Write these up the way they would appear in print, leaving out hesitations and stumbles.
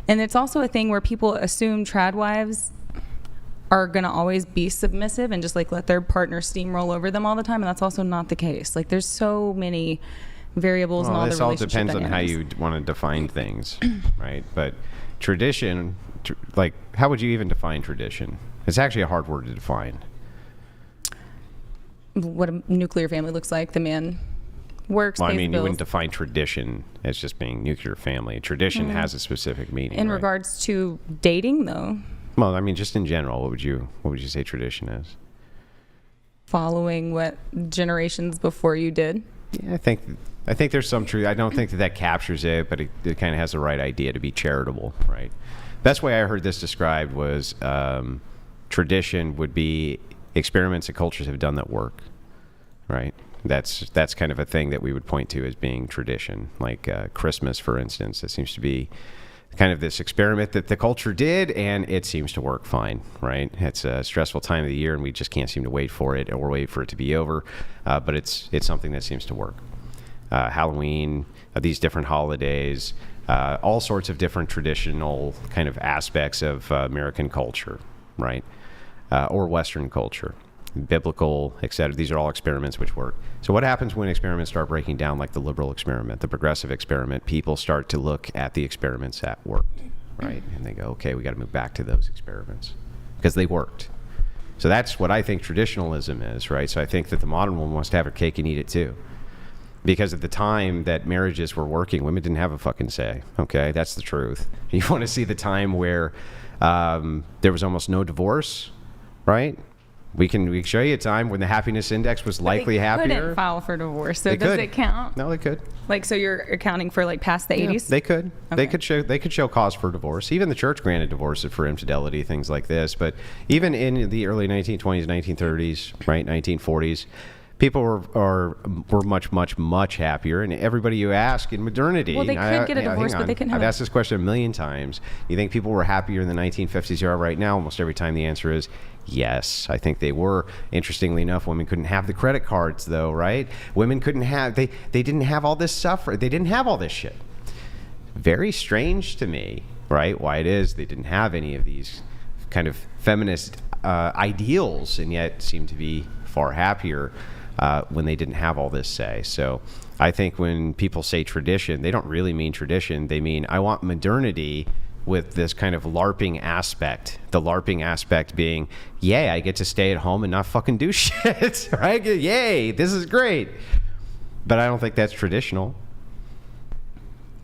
And it's also a thing where people assume trad wives are going to always be submissive and just like let their partner steamroll over them all the time. And that's also not the case. Like there's so many variables in all the relationship this all depends dynamics. on how you want to define things, right? But tradition, like how would you even define tradition? It's actually a hard word to define. What a nuclear family looks like. The man works, Well, I pays mean, bills. you wouldn't define tradition as just being nuclear family. Tradition has a specific meaning. In right? regards to dating, though, Well, I mean, just in general, what would you say tradition is? following what generations before you did. Yeah, I think there's some truth. I don't think that captures it, but it kind of has the right idea to be charitable, right? Best way I heard this described was tradition would be experiments that cultures have done that work, right? That's kind of a thing that we would point to as being tradition, like Christmas, for instance. It seems to be kind of this experiment that the culture did, and it seems to work fine, right? It's a stressful time of the year, and we just can't seem to wait for it or wait for it to be over, but it's something that seems to work. Halloween, these different holidays, all sorts of different traditional kind of aspects of American culture, right? Or Western culture, biblical, etc. These are all experiments which work. So what happens when experiments start breaking down, like the liberal experiment, the progressive experiment? People start to look at the experiments that worked, right? And they go, okay, we got to move back to those experiments because they worked. So that's what I think traditionalism is, right? So I think that the modern woman wants to have her cake and eat it too. Because at the time that marriages were working, women didn't have a fucking say, okay? That's the truth. You want to see the time where there was almost no divorce, right? We can show you a time when the happiness index was likely They happier. couldn't file for divorce, so They does could. it count? No, they could. Like, so you're accounting for like past the 80s? They could. Okay. They could show cause for divorce. Even the church granted divorces for infidelity, things like this. But even in the early 1920s, 1930s, right, 1940s, people were much happier. And everybody you ask in modernity, Well, they could get a divorce, but they couldn't have I've asked this question a million times. You think people were happier in the 1950s as they are right now? Almost every time the answer is yes. I think they were. Interestingly enough, women couldn't have the credit cards, though, right? Women couldn't have. They didn't have all this suffering. They didn't have all this shit. Very strange to me, right? Why it is they didn't have any of these kind of feminist ideals, and yet seem to be far happier when they didn't have all this say. So I think when people say tradition, they don't really mean tradition. They mean, I want modernity with this kind of LARPing aspect. The LARPing aspect being, yay, I get to stay at home and not fucking do shit, right? Yay, this is great. But I don't think that's traditional.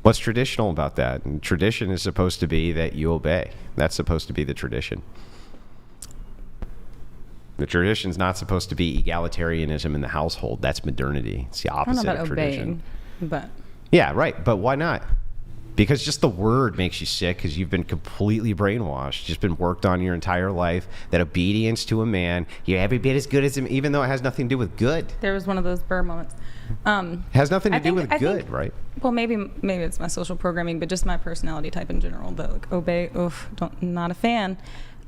What's traditional about that? And tradition is supposed to be that you obey. That's supposed to be the tradition. The tradition's not supposed to be egalitarianism in the household. That's modernity. It's the I don't know opposite about of tradition. obeying, but Yeah, right. But why not? Because just the word makes you sick because you've been completely brainwashed, just been worked on your entire life, that obedience to a man, you're every bit as good as him, even though it has nothing to do with good. there was one of those Burr moments. It has nothing to do with I good, think- right? Well, maybe it's my social programming, but just my personality type in general. The like, obey, not a fan.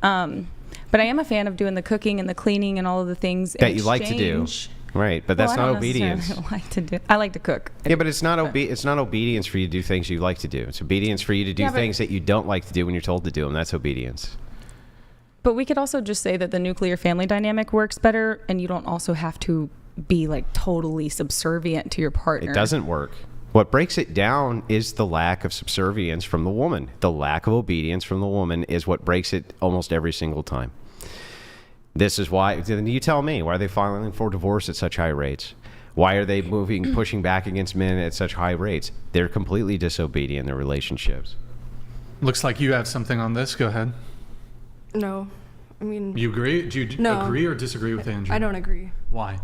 But I am a fan of doing the cooking and the cleaning and all of the things in That you like to do. exchange. Right, but that's Well, I not don't obedience. necessarily like to do. I like to cook. Yeah, but it's not obedience for you to do things you like to do. It's obedience for you to do Yeah, but- things that you don't like to do when you're told to do them. That's obedience. But we could also just say that the nuclear family dynamic works better, and you don't also have to be like totally subservient to your partner. It doesn't work. What breaks it down is the lack of subservience from the woman. The lack of obedience from the woman is what breaks it almost every single time. This is why, you tell me, why are they filing for divorce at such high rates? Why are they pushing back against men at such high rates? They're completely disobedient in their relationships. Looks like you have something on this. Go ahead. No. I mean, You agree? Do you No. agree or disagree with Andrew? I don't agree. Why?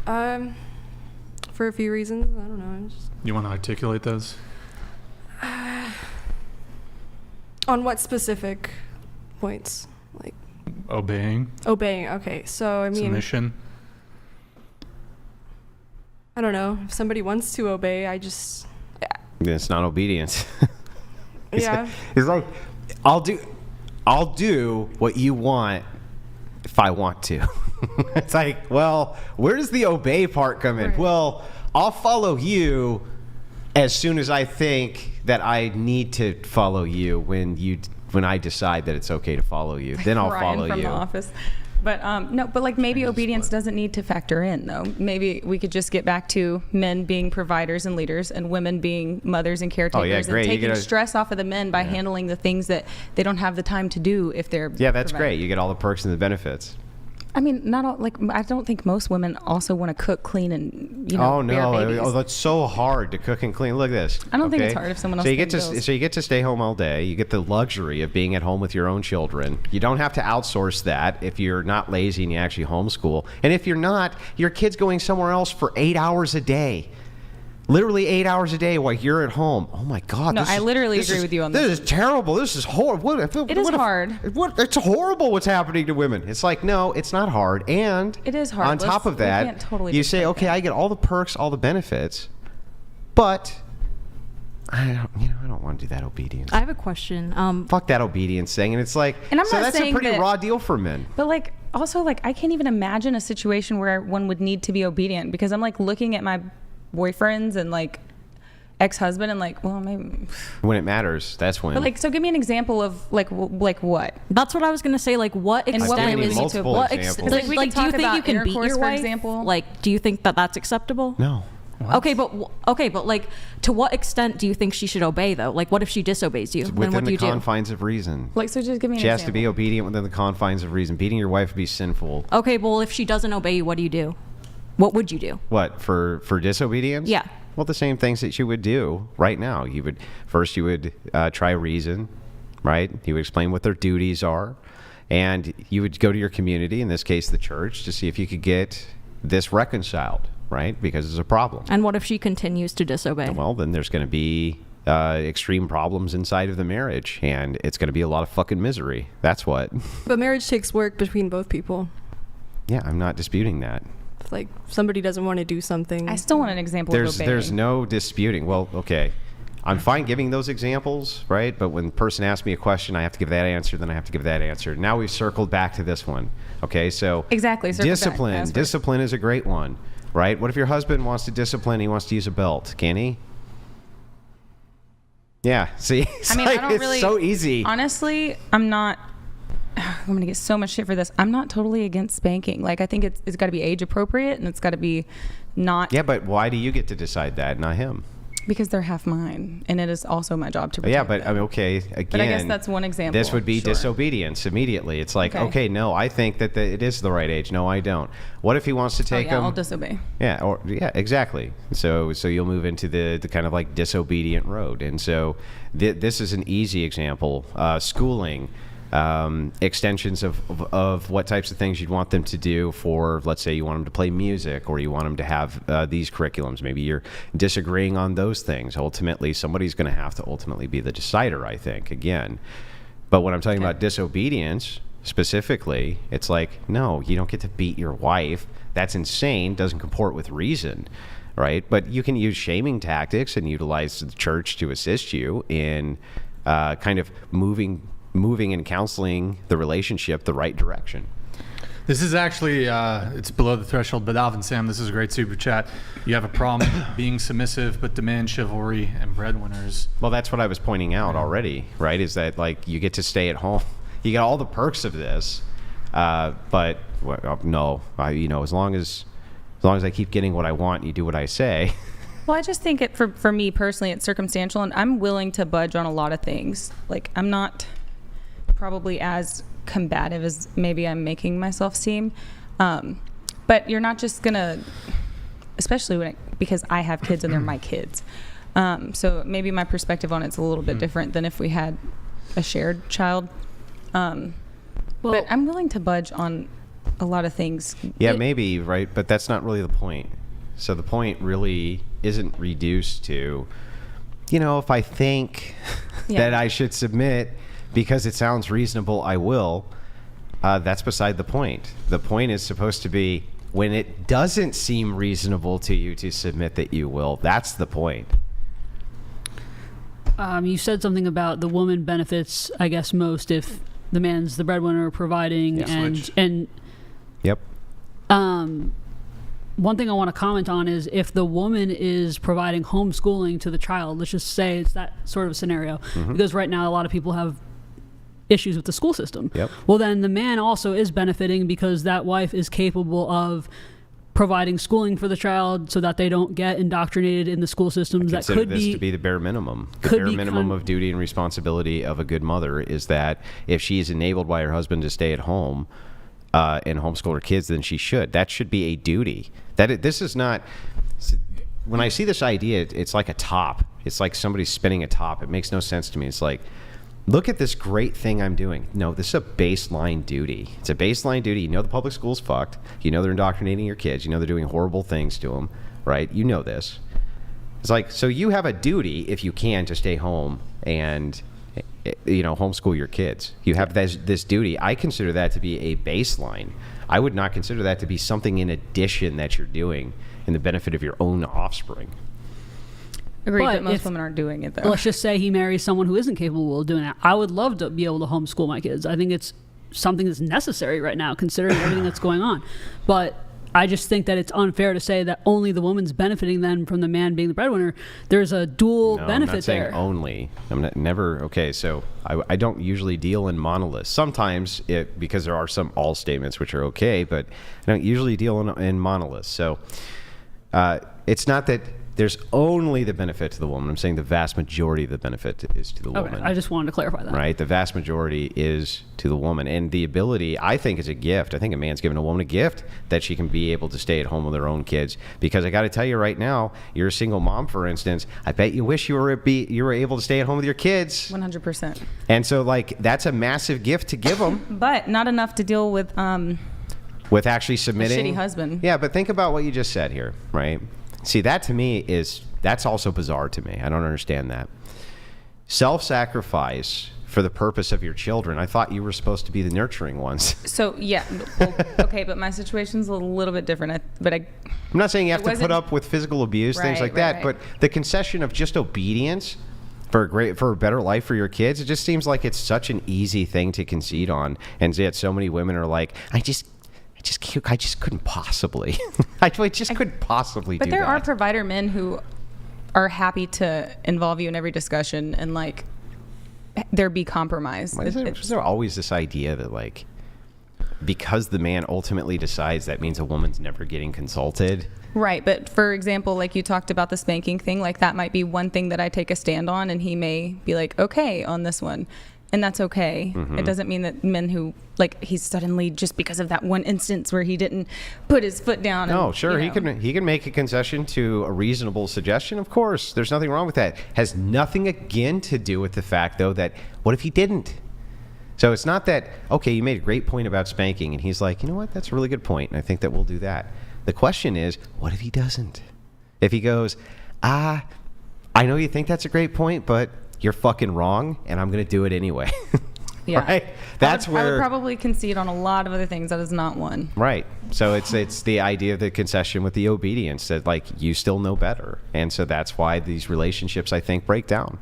For a few reasons. I don't know. I'm just... You want to articulate those? On what specific points? Like Obeying, obeying. Okay. So, I mean, submission. I don't know. If somebody wants to obey, I just... It's not obedience. Yeah. It's like, I'll do what you want if I want to. It's like, well, where does the obey part come in? Right. Well, I'll follow you as soon as I think that I need to follow you, when I decide that it's okay to follow you, then I'll Ryan follow from you. The Office. But no, but like maybe obedience doesn't need to factor in though. Maybe we could just get back to men being providers and leaders and women being mothers and caretakers great. and You taking gotta- stress off of the men by handling the things that they don't have the time to do if they're Yeah, that's providing. great. You get all the perks and the benefits. I mean, not all, like I don't think most women also want to cook, clean, and Oh bear no! babies. Oh, that's so hard to cook and clean. Look at this. I don't think it's okay? hard if someone else So you get to pays bills. so you get to stay home all day. You get the luxury of being at home with your own children. You don't have to outsource that if you're not lazy and you actually homeschool. And if you're not, your kid's going somewhere else for 8 hours a day. Literally 8 hours a day while you're at home. Oh my God! No, I literally agree with you on this. This is terrible. This is horrible. It is hard. It's horrible what's happening to women. It's like, no, it's not hard. And It is hard. On top Let's- of we that, can't totally you just say, like okay, that. I get all the perks, all the benefits, but I don't want to do that obedience. I have a question. Fuck that obedience thing. And it's like, And I'm so not that's a saying pretty that- raw deal for men. But like also like I can't even imagine a situation where one would need to be obedient because I'm like looking at my boyfriends and like ex-husband and like, well, maybe. When it matters, that's when. But like, so give me an example of like like what? That's what I was gonna say. Like, what In extent what way giving we you need to? multiple what examples. Like, we like, could do you talk think about you can beat intercourse, your for wife? example. Like, do you think that that's acceptable? no. Okay, but like, to what extent do you think she should obey though? Like, what if she disobeys you? Then Within what do the you do? confines of reason. Like, so just give me an She has to example. be obedient within the confines of reason. Beating your wife would be sinful. Okay, well, if she doesn't obey you, what do you do? What would you do? What, for disobedience? Yeah. Well, the same things that you would do right now. You would try reason, right? You would explain what their duties are, and you would go to your community, in this case, the church, to see if you could get this reconciled, right? Because it's a problem. And what if she continues to disobey? Well, then there's going to be extreme problems inside of the marriage, and it's going to be a lot of fucking misery. That's what. But marriage takes work between both people. Yeah, I'm not disputing that. If, like, somebody doesn't want to do something. I still want an example of obeying. There's no disputing. Well, okay. I'm fine giving those examples, right? But when the person asks me a question, I have to give that answer, then I have to give that answer. Now we've circled back to this one. Okay, so Exactly, circle back. discipline. That's right. Discipline is a great one, right? What if your husband wants to discipline, he wants to use a belt? Can he? Yeah, see? It's I mean, I like, don't it's really. so easy. Honestly, I'm not. I'm gonna get so much shit for this. I'm not totally against spanking. Like, I think it's got to be age appropriate and it's got to be not Yeah, but why do you get to decide that, not him? because they're half mine, and it is also my job to protect Yeah, but I them. mean, okay, again. But I guess that's one example. This would be Sure. disobedience immediately. It's like, Okay. okay, no, I think that it is the right age. No, I don't. What if he wants to Oh, take yeah, him? I'll disobey. Yeah, exactly. So you'll move into the kind of like disobedient road, and so this is an easy example. Schooling, extensions of what types of things you'd want them to do. For, let's say, you want them to play music, or you want them to have these curriculums. Maybe you're disagreeing on those things. Ultimately, somebody's going to have to ultimately be the decider, I think. Again, but when I'm talking about disobedience specifically, it's like, no, you don't get to beat your wife. That's insane. Doesn't comport with reason, right? But you can use shaming tactics and utilize the church to assist you in kind of moving and counseling the relationship the right direction. This is actually, it's below the threshold, but Alvin Sam, this is a great super chat. You have a problem being submissive, but demand chivalry and breadwinners. Well, that's what I was pointing out already, right? Is that like you get to stay at home. You get all the perks of this, but no, as long as I keep getting what I want, you do what I say. Well, I just think for me personally, it's circumstantial, and I'm willing to budge on a lot of things. Like, I'm not probably as combative as maybe I'm making myself seem, but you're not just gonna, especially because I have kids and they're my kids. So maybe my perspective on it's a little bit different than if we had a shared child. But I'm willing to budge on a lot of things. Yeah, maybe, right? But that's not really the point. So the point really isn't reduced to, if I think Yeah. that I should submit because it sounds reasonable, I will. That's beside the point. The point is supposed to be when it doesn't seem reasonable to you to submit, that you will. That's the point. You said something about the woman benefits, I guess, most if the man's the breadwinner providing Yeah. and Switch. and Yep. one thing I want to comment on is if the woman is providing homeschooling to the child, let's just say it's that sort of scenario, because right now a lot of people have issues with the school system. Yep. Well, then the man also is benefiting because that wife is capable of providing schooling for the child so that they don't get indoctrinated in the school systems that Consider could this be to be the bare minimum. The could bare be minimum of duty and responsibility of a good mother is that if she is enabled by her husband to stay at home and homeschool her kids, then she should. That should be a duty. This is not. When I see this idea, it's like a top. It's like somebody spinning a top. It makes no sense to me. It's like, look at this great thing I'm doing. No, this is a baseline duty. It's a baseline duty. You know the public school's fucked. You know they're indoctrinating your kids. You know they're doing horrible things to them, right? You know this. It's like, so you have a duty, if you can, to stay home and, homeschool your kids. You have this duty. I consider that to be a baseline. I would not consider that to be something in addition that you're doing in the benefit of your own offspring. Agreed, But but most if- women aren't doing it though. let's just say he marries someone who isn't capable of doing that. I would love to be able to homeschool my kids. I think it's something that's necessary right now, considering everything that's going on. But I just think that it's unfair to say that only the woman's benefiting then from the man being the breadwinner. There's a dual No, benefit I'm not saying there. only. I'm not, never. Okay, so I don't usually deal in monoliths. Sometimes because there are some all statements which are okay, but I don't usually deal in monoliths. So it's not that there's only the benefit to the woman. I'm saying the vast majority of the benefit is to the Okay, woman. I just wanted to clarify that. Right? The vast majority is to the woman. And the ability, I think, is a gift. I think a man's giving a woman a gift that she can be able to stay at home with her own kids. Because I got to tell you right now, you're a single mom, for instance. I bet you wish you were able to stay at home with your kids. 100%. And so, that's a massive gift to give them But not enough to deal with with actually submitting. shitty husband. Yeah, but think about what you just said here, right? See, that to me that's also bizarre to me. I don't understand that. Self-sacrifice for the purpose of your children. I thought you were supposed to be the nurturing ones. So yeah, well, okay, but my situation's a little bit different. I'm I'm not saying you have It to put wasn't- up with physical abuse, things Right, like that, right, but right. the concession of just obedience for a better life for your kids, it just seems like it's such an easy thing to concede on. And yet so many women are like, I just couldn't possibly. I just couldn't possibly But do there that. are provider men who are happy to involve you in every discussion and there be compromise. Why is there always this idea that because the man ultimately decides, that means a woman's never getting consulted? Right, but for example, like you talked about the spanking thing, that might be one thing that I take a stand on, and he may be okay on this one, and that's okay. It doesn't mean that men who he's suddenly, just because of that one instance where he didn't put his foot down. No, and, sure, he can make a concession to a reasonable suggestion. Of course, there's nothing wrong with that. Has nothing again to do with the fact though that what if he didn't? So it's not that, okay, you made a great point about spanking, and he's like, you know what, that's a really good point, and I think that we'll do that. The question is, what if he doesn't? If he goes, I know you think that's a great point, but you're fucking wrong, and I'm going to do it anyway. Yeah. Right? That's I where... would probably concede on a lot of other things. That is not one. Right. So it's the idea of the concession with the obedience that you still know better. And so that's why these relationships, I think, break down.